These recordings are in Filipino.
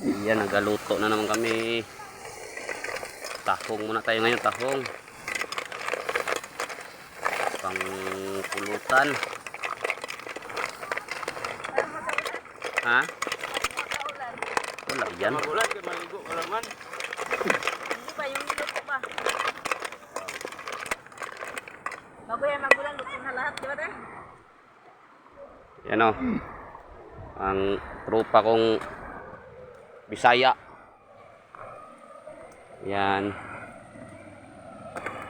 Ayan, nagaluto na naman kami. Tahong muna tayo ngayon, tahong. Pang pulutan. Ha? Wala yan. Magulan, maligo ka naman. Hindi ba yung niluto pa? Bago yan magulan, luto na lahat, di ba tayo? Yan o. Ang tropa kong Bisaya. Yan.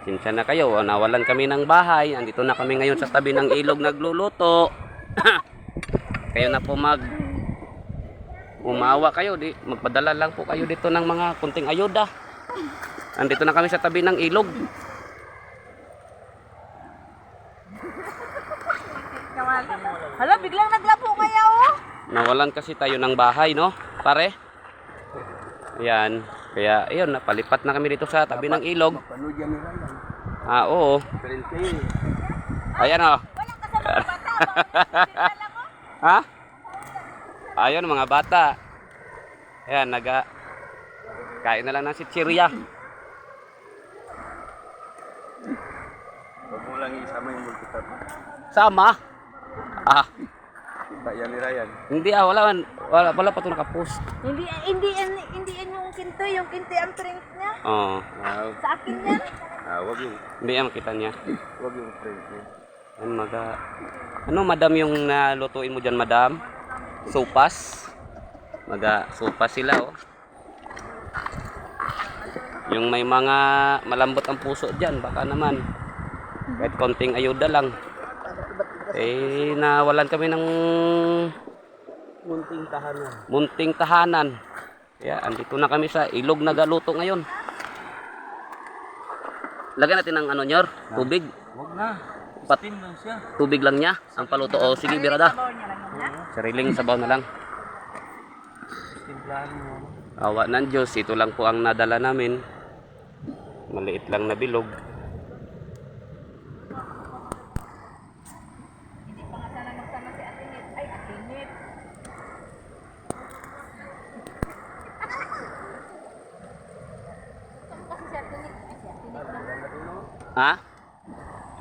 Sinsya na kayo. Nawalan kami ng bahay. Andito na kami ngayon sa tabi ng ilog nagluluto. Kayo na po umawa kayo. Magpadala lang po kayo dito ng mga kunting ayuda. Andito na kami sa tabi ng ilog. Hala, biglang naglapo kaya oh. Nawalan kasi tayo ng bahay, no? Pare? Yan. Kaya, ayun, napalipat na kami dito sa tabi ng ilog. Mapanood yan nila yan. Ah, oo. Pwede. Ayan, oh. Walang kasama ng bata. Bigla lang oh. Ha? Ayun, mga bata. Ayan, kain na lang ng sitsirya. Huwag mo lang isama yung multitab. Sama? Ah, Kita yan nila yan. hindi wala pa ito nakapost. Hindi yan yung kinto ang print niya. Oo. Sa akin yan. Huwag yung, Hindi yan makita niya. huwag yung print niya. Yan, ano, madam, yung nalutuin mo dyan, madam? Sopas. Sopas sila, oh. Yung may mga malambot ang puso dyan, baka naman. Kahit konting ayuda lang. Nawalan kami ng munting tahanan. Kaya andito na kami sa ilog nagaluto ngayon. Lagyan natin ng ano, Nyor, tubig. Huwag na. Steam lang siya. Tubig lang niya ang paluto. O sige, birada. Sabaw niya lang yun na. Sariling sabaw na lang. Timplahan mo. Awa ng Diyos, ito lang po ang nadala namin. Maliit lang na bilog. Hindi pa nga sana magsama si Atinit. Ay, Atinit. Kasi si Atinit. Ay, si Atinit lang. Ha?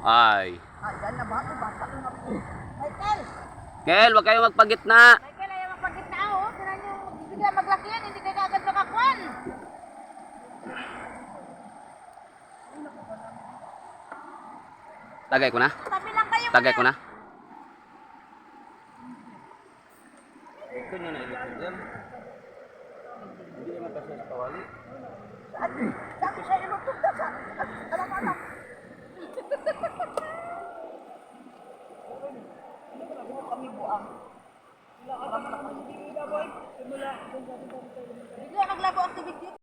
Ay. Yan na bata ko nga po. Michael! Kel, wag kayo magpagitna. Michael, ayaw magpagitna oh. Tinan nyo, bigla maglaki yan. Hindi kayo agad makakwan. Tagay ko na. Tabi lang kayo. Tagay ko na. Ito nyo na ilipin yan. Hindi naman kasi sa kawali. Dami siya inutok na ka. Alam. Kami buang. Bigla naglabo ang tubig dito.